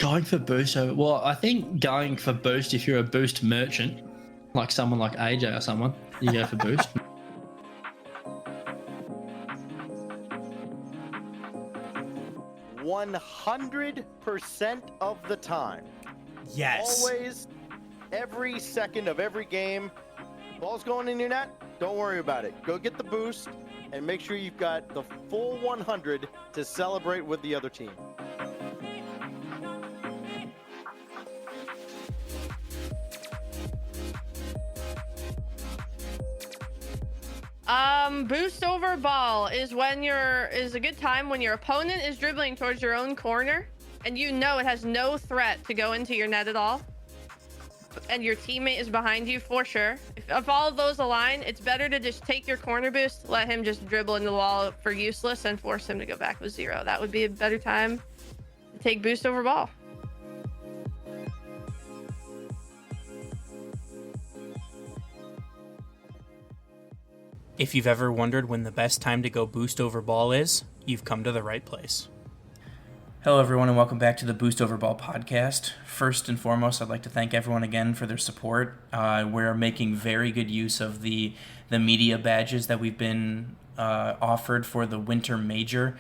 Going for boost over. Well, I think going for boost if you're a boost merchant, like someone like AJ or someone, you go for boost. 100% of the time. Yes. Always, every second of every game, ball's going in your net, don't worry about it. Go get the boost and make sure you've got the full 100 to celebrate with the other team. Boost over ball is a good time when your opponent is dribbling towards your own corner and you know it has no threat to go into your net at all, and your teammate is behind you for sure. If all of those align, it's better to just take your corner boost, let him just dribble into the wall for useless, and force him to go back with 0. That would be a better time to take boost over ball. If you've ever wondered when the best time to go boost over ball is, you've come to the right place. Hello, everyone, and welcome back to the Boost Over Ball podcast. First and foremost, I'd like to thank everyone again for their support. We're making very good use of the media badges that we've been offered for the Winter Major.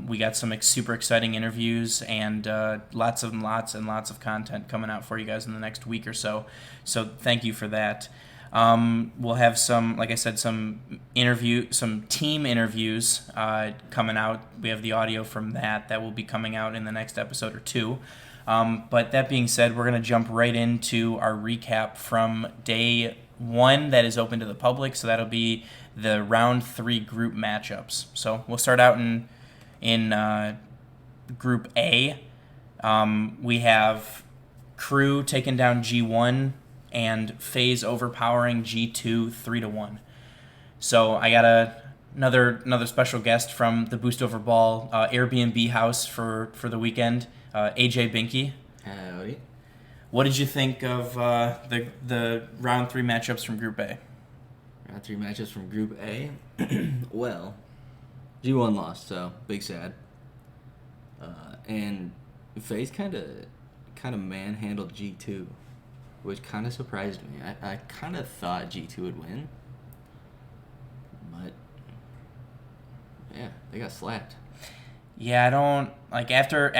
We got some super exciting interviews and lots and lots of content coming out for you guys in the next week or so. So thank you for that. We'll have some, like I said, some team interviews coming out. We have the audio from that will be coming out in the next episode or two. But that being said, we're going to jump right into our recap from day 1 that is open to the public. So that'll be the round 3 group matchups. So we'll start out in Group A. We have Crew taking down G1. And FaZe overpowering G2 3-1. So I got another special guest from the Boost Over Ball Airbnb house for the weekend, AJ Binky. Howdy. What did you think of the round 3 matchups from Group A? Round 3 matchups from Group A. Well, G1 lost, so big sad. And FaZe kind of manhandled G2. Which kind of surprised me. I kind of thought G2 would win. But, yeah, they got slapped. Yeah, I don't... Like, after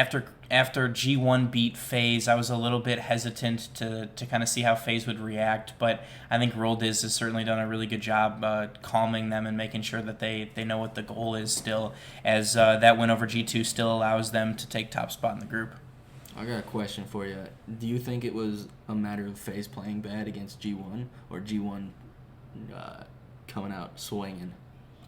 G1 beat FaZe, I was a little bit hesitant to kind of see how FaZe would react. But I think Roldiz has certainly done a really good job calming them and making sure that they know what the goal is still, as that win over G2 still allows them to take top spot in the group. I got a question for you. Do you think it was a matter of FaZe playing bad against G1 or G1 coming out swinging?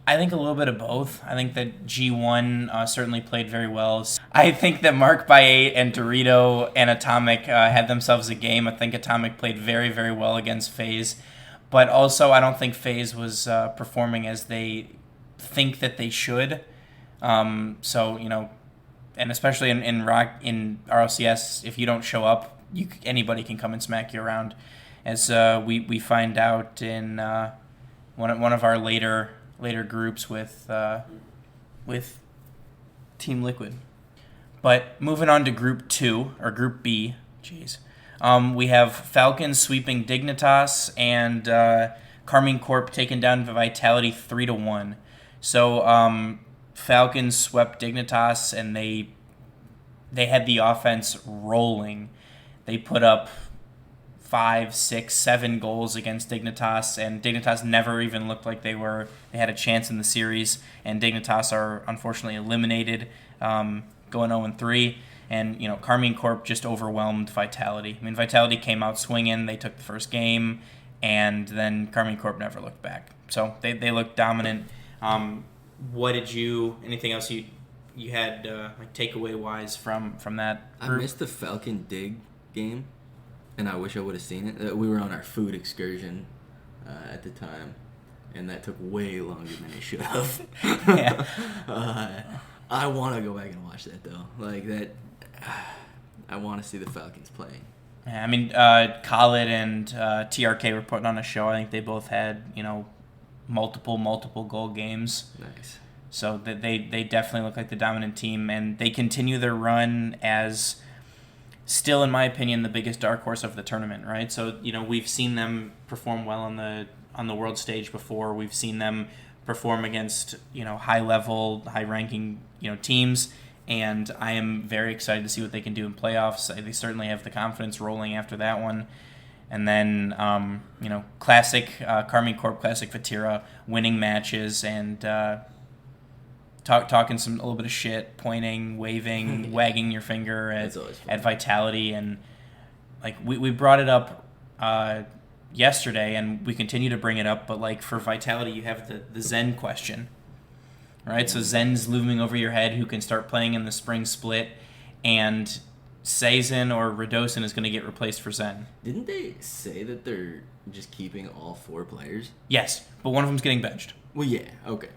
I think a little bit of both. I think that G1 certainly played very well. I think that Mark by 8 and Dorito and Atomic had themselves a game. I think Atomic played very, very well against FaZe. But also, I don't think FaZe was performing as they think that they should. So, you know, and especially in RLCS, if you don't show up, anybody can come and smack you around, as we find out in one of our later groups with Team Liquid. But moving on to Group 2 or Group B, we have Falcons sweeping Dignitas and Carmine Corp taking down Vitality 3-1. So. Falcons swept Dignitas, and they had the offense rolling. They put up 5, 6, 7 goals against Dignitas, and Dignitas never even looked like they had a chance in the series. And Dignitas are unfortunately eliminated, going 0-3. And you know, Carmine Corp just overwhelmed Vitality. I mean, Vitality came out swinging. They took the first game, and then Carmine Corp never looked back. So they looked dominant. What did anything else you had like takeaway wise from that group? I missed the Falcon Dig game, and I wish I would have seen it. We were on our food excursion at the time, and that took way longer than it should have. Yeah. I want to go back and watch that though. Like that, I want to see the Falcons playing. Yeah, I mean, Khalid and TRK were putting on a show. I think they both had, you know, multiple goal games. Nice. So they definitely look like the dominant team, and they continue their run as still, in my opinion, the biggest dark horse of the tournament, right? So, we've seen them perform well on the world stage before. We've seen them perform against, high-level, high-ranking, teams, and I am very excited to see what they can do in playoffs. They certainly have the confidence rolling after that one. And then, classic Carmine Corp, classic Vatira, winning matches and talking a little bit of shit, pointing, waving, wagging your finger at Vitality. And, we brought it up yesterday, and we continue to bring it up, but, for Vitality, you have the Zen question, right? So Zen's looming over your head, who can start playing in the spring split, and Sazin or Radosin is going to get replaced for Zen. Didn't they say that they're just keeping all 4 players? Yes, but one of them's getting benched. Well, yeah, okay.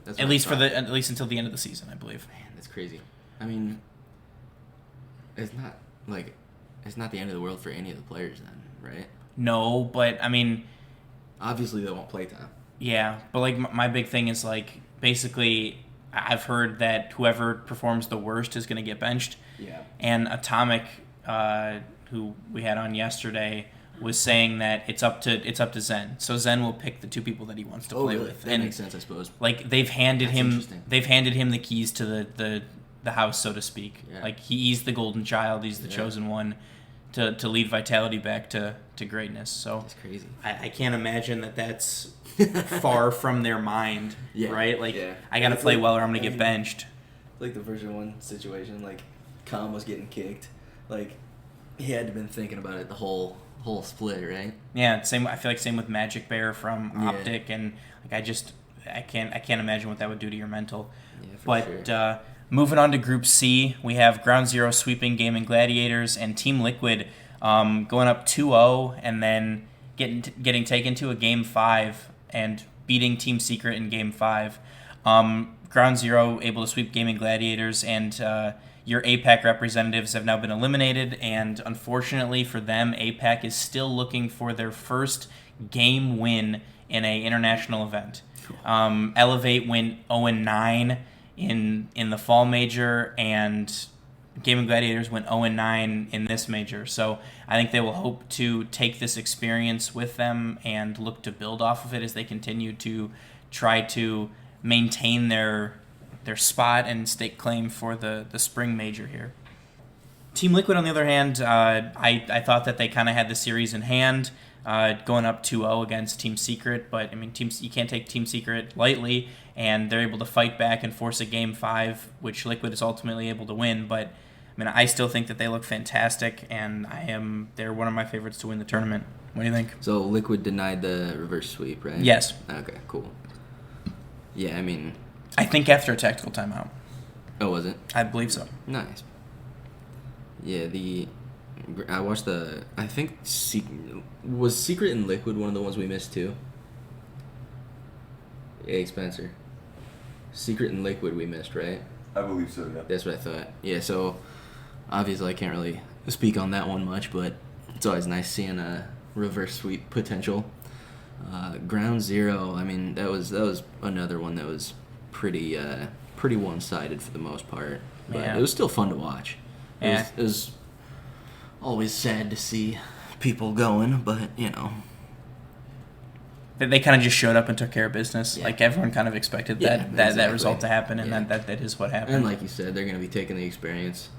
That's at least until the end of the season, I believe. Man, that's crazy. I mean, it's not the end of the world for any of the players then, right? No, but I mean, obviously they won't play time. Yeah, but my big thing is basically I've heard that whoever performs the worst is going to get benched. Yeah. And Atomic, who we had on yesterday, was saying that it's up to Zen. So Zen will pick the 2 people that he wants to play really? with. That makes sense, I suppose. They've handed him the keys to the house, so to speak. Yeah. He's the golden child. He's the chosen one to lead Vitality back to greatness. So that's crazy. I can't imagine that's far from their mind, right? I got to play well or I'm going to get benched. The version 1 situation, Khan was getting kicked. He had to been thinking about it the whole split, right? Yeah, same. I feel same with Magic Bear from Optic, and I can't imagine what that would do to your mental. Yeah, for but sure. Moving on to Group C, we have Ground Zero sweeping Gaming Gladiators and Team Liquid going up 2-0 and then getting taken to a Game 5 and beating Team Secret in Game 5. Ground Zero able to sweep Gaming Gladiators, and your APAC representatives have now been eliminated, and unfortunately for them, APAC is still looking for their first game win in an international event. Elevate went 0-9 in the fall major, and Gaming Gladiators went 0-9 in this major. So I think they will hope to take this experience with them and look to build off of it as they continue to try to maintain their spot and stake claim for the spring major here. Team Liquid, on the other hand, I thought that they kind of had the series in hand, going up 2-0 against Team Secret, but I mean, you can't take Team Secret lightly, and they're able to fight back and force a Game 5, which Liquid is ultimately able to win. But I mean, I still think that they look fantastic, and they're one of my favorites to win the tournament. What do you think? So Liquid denied the reverse sweep, right? Yes. Okay, cool. Yeah, I mean, I think after a tactical timeout. Oh, was it? I believe so. Nice. Yeah, I watched I think was Secret and Liquid one of the ones we missed too? Hey, Spencer. Secret and Liquid we missed, right? I believe so, yeah. That's what I thought. Yeah, so obviously I can't really speak on that one much, but it's always nice seeing a reverse sweep potential. Ground Zero, I mean, that was another one that was pretty one-sided for the most part, but Yeah. it was still fun to watch. Yeah. It was always sad to see people going, but They kind of just showed up and took care of business. Yeah. Everyone kind of expected that exactly. result to happen, and Yeah. that is what happened. And like you said, they're going to be taking the experience.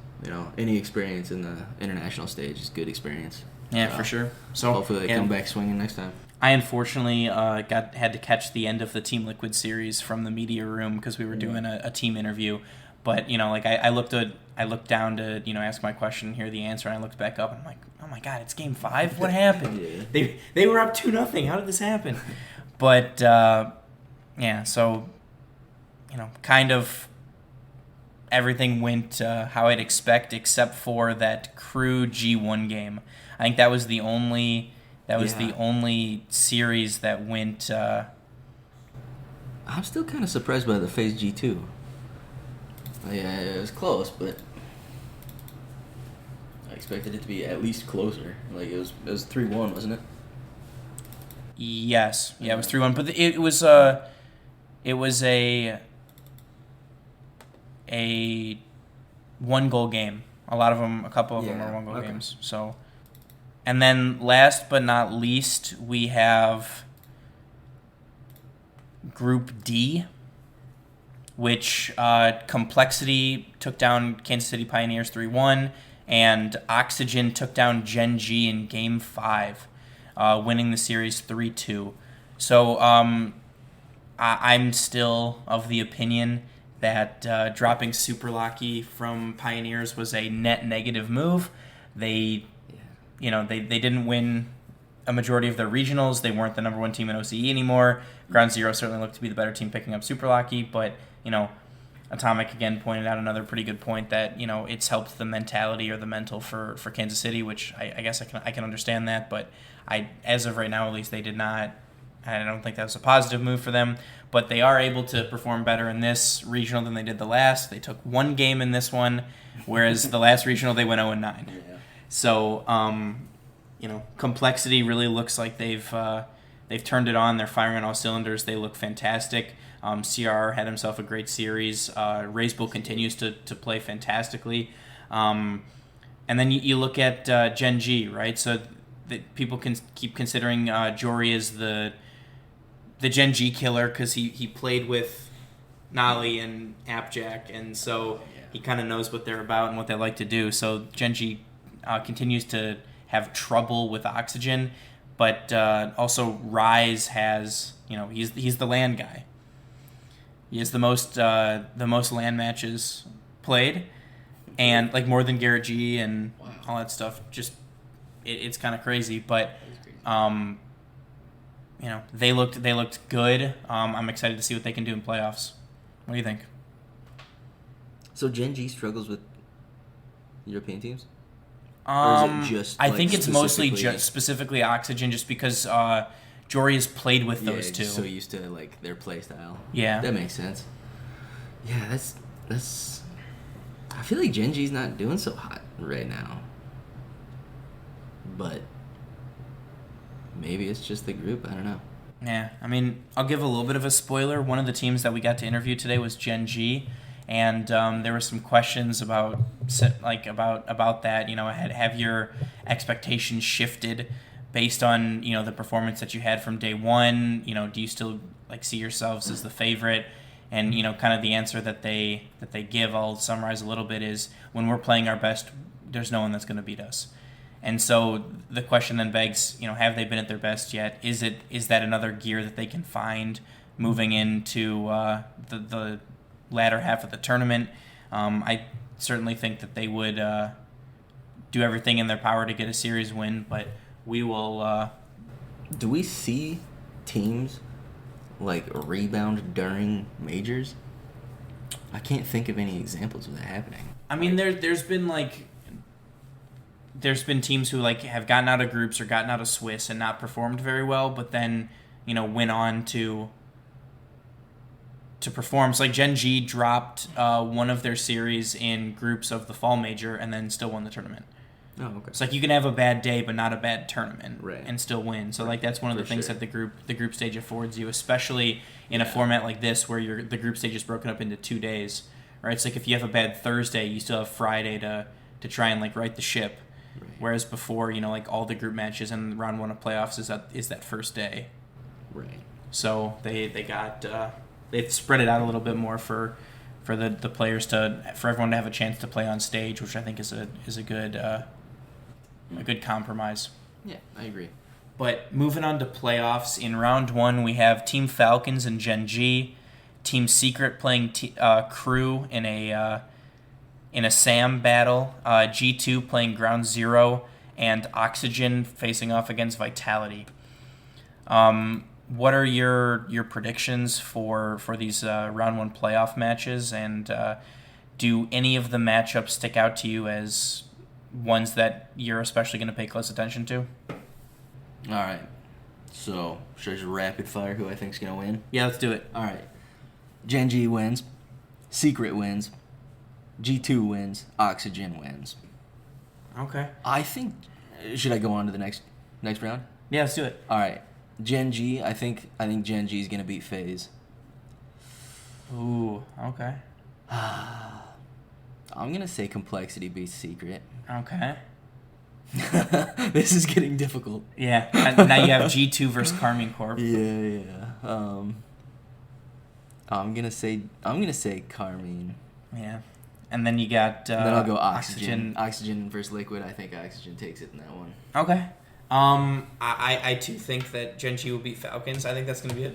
Any experience in the international stage is good experience. Yeah, So, for sure. So hopefully they come back swinging next time. I unfortunately had to catch the end of the Team Liquid series from the media room because we were doing a team interview. But I looked down to ask my question and hear the answer, and I looked back up and I'm like, oh my god, it's Game 5. What happened? Yeah. They were up 2-0. How did this happen? But yeah, so kind of everything went how I'd expect, except for that Crew G1 game. I think that was the only series that went. I'm still kind of surprised by the FaZe G2. Yeah, it was close, but I expected it to be at least closer. It was 3-1, wasn't it? Yes, yeah, it was 3-1, but it was a 1-goal game. A lot of them, a couple of them Yeah, are one-goal okay. games. So, and then last but not least, we have Group D, which Complexity took down Kansas City Pioneers 3-1, and Oxygen took down Gen G in Game 5, winning the series 3-2. So I'm still of the opinion that dropping Super Lucky from Pioneers was a net negative move. They didn't win a majority of their regionals. They weren't the number one team in OCE anymore. Ground Zero certainly looked to be the better team picking up Super Lucky, but Atomic again pointed out another pretty good point that it's helped the mentality or the mental for Kansas City, which I guess I can understand that, but as of right now at least they did not. I don't think that was a positive move for them, but they are able to perform better in this regional than they did the last. They took one game in this one, whereas the last regional they went 0-9. Yeah. So Complexity really looks like they've turned it on. They're firing on all cylinders. They look fantastic. CR had himself a great series. Razebull continues to play fantastically. And then you look at Gen G, right? So that people can keep considering Jory as the Gen G killer because he played with Nolly and Appjack, and so he kind of knows what they're about and what they like to do. So Gen G continues to have trouble with Oxygen, but also Rise has he's the land guy. He has the most land matches played, and like more than Garrett G and all that stuff. Just it's kind of crazy, but they looked good. I'm excited to see what they can do in playoffs. What do you think? So Gen G struggles with European teams? Or is it just, I like, think it's mostly specifically- specifically Oxygen, just because Jory has played with those two. So used to like their play style. Yeah. That makes sense. Yeah, that's. I feel like Gen G's not doing so hot right now. But maybe it's just the group. I don't know. Yeah, I mean, I'll give a little bit of a spoiler. One of the teams that we got to interview today was Gen G, and there were some questions about that. Have your expectations shifted based on the performance that you had from day one? Do you still see yourselves as the favorite? And kind of the answer that they give, I'll summarize a little bit, is when we're playing our best, there's no one that's going to beat us. And so the question then begs, have they been at their best yet? Is that another gear that they can find moving into the latter half of the tournament? I certainly think that they would do everything in their power to get a series win, but we will. Do we see teams rebound during majors? I can't think of any examples of that happening. I mean, there's been teams who have gotten out of groups or gotten out of Swiss and not performed very well, but then went on to perform. So Gen G dropped one of their series in groups of the fall major and then still won the tournament. Oh, okay. It's you can have a bad day but not a bad tournament, Right. and still win. So that's one of the For things sure. that the group stage affords you, especially in a format like this where the group stage is broken up into 2 days. Right? It's if you have a bad Thursday, you still have Friday to try and right the ship. Right. Whereas before, all the group matches and round one of playoffs is that first day. Right. So they've spread it out a little bit more for the players for everyone to have a chance to play on stage, which I think is a good compromise. Yeah, I agree. But moving on to playoffs, in round one we have Team Falcons and Gen G, Team Secret playing Crew in a SAM battle, G2 playing Ground Zero, and Oxygen facing off against Vitality. What are your predictions for these round one playoff matches, and do any of the matchups stick out to you as ones that you're especially going to pay close attention to? All right. So, should I just rapid fire who I think's going to win? Yeah, let's do it. All right. Gen G wins. Secret wins. G2 wins. Oxygen wins. Okay. I think... Should I go on to the next round? Yeah, let's do it. All right. Gen G, I think Gen G is going to beat FaZe. Ooh, okay. I'm going to say Complexity beats Secret. Okay. This is getting difficult. Yeah. And now you have G2 versus Carmine Corp. Yeah. I'm gonna say Carmine. Yeah. And then you got And then I'll go Oxygen. Oxygen versus Liquid. I think Oxygen takes it in that one. Okay. I too think that Gen G will beat Falcons. I think that's going to be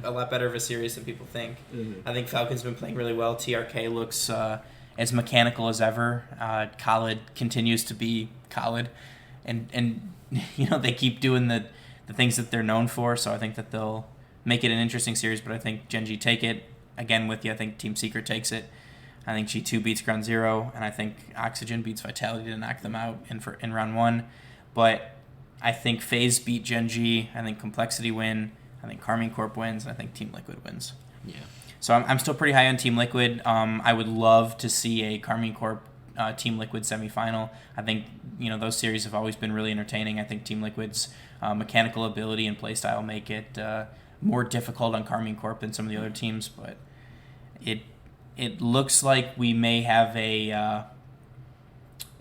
a lot better of a series than people think. Mm-hmm. I think Falcons been playing really well. TRK looks as mechanical as ever. Khalid continues to be Khalid, and you know, they keep doing the things that they're known for. So I think that they'll make it an interesting series. But I think Gen G take it again with you. I think Team Secret takes it. I think G2 beats Ground Zero, and I think Oxygen beats Vitality to knock them out in round one. But I think FaZe beat Gen G. I think Complexity win. I think Carmine Corp wins. And I think Team Liquid wins. Yeah. So I'm still pretty high on Team Liquid. I would love to see a Carmine Corp Team Liquid semifinal. I think, you know, those series have always been really entertaining. I think Team Liquid's mechanical ability and playstyle make it more difficult on Carmine Corp than some of the other teams. But it looks like we may have a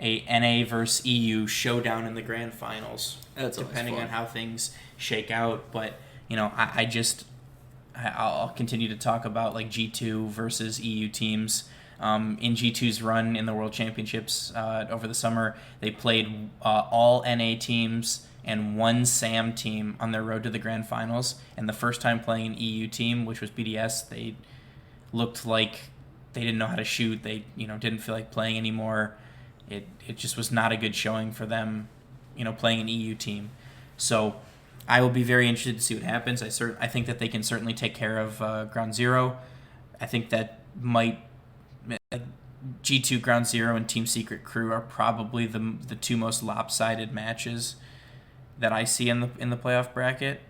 NA versus EU showdown in the grand finals. That's depending fun. on how things shake out. But, you know, I'll continue to talk about like G2 versus EU teams. In G2's run in the World Championships over the summer, they played all NA teams and one SAM team on their road to the grand finals. And the first time playing an EU team, which was BDS, they looked like they didn't know how to shoot. They, you know, didn't feel like playing anymore. It just was not a good showing for them, you know, playing an EU team. So I will be very interested to see what happens. I think that they can certainly take care of Ground Zero. I think that G2 Ground Zero and Team Secret Crew are probably the two most lopsided matches that I see in the playoff bracket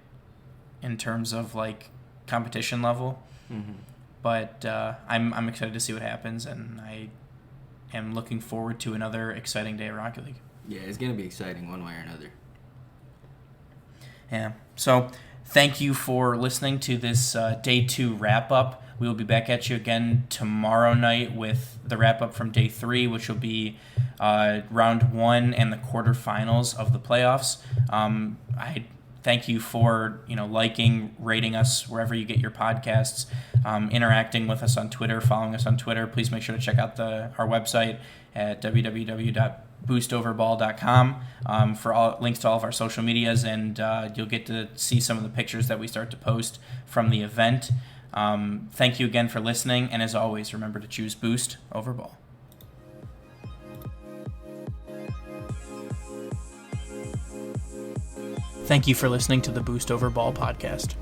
in terms of like competition level. Mm-hmm. But I'm excited to see what happens, and I am looking forward to another exciting day of Rocket League. Yeah, it's gonna be exciting one way or another. Yeah. So thank you for listening to this day 2 wrap up. We will be back at you again tomorrow night with the wrap up from day 3, which will be round 1 and the quarterfinals of the playoffs. I thank you for, you know, liking, rating us wherever you get your podcasts, interacting with us on Twitter, following us on Twitter. Please make sure to check out our website at www.boostoverball.com for all links to all of our social medias, and you'll get to see some of the pictures that we start to post from the event. Thank you again for listening, and as always, remember to choose Boost over Ball. Thank you for listening to the Boost Over Ball podcast.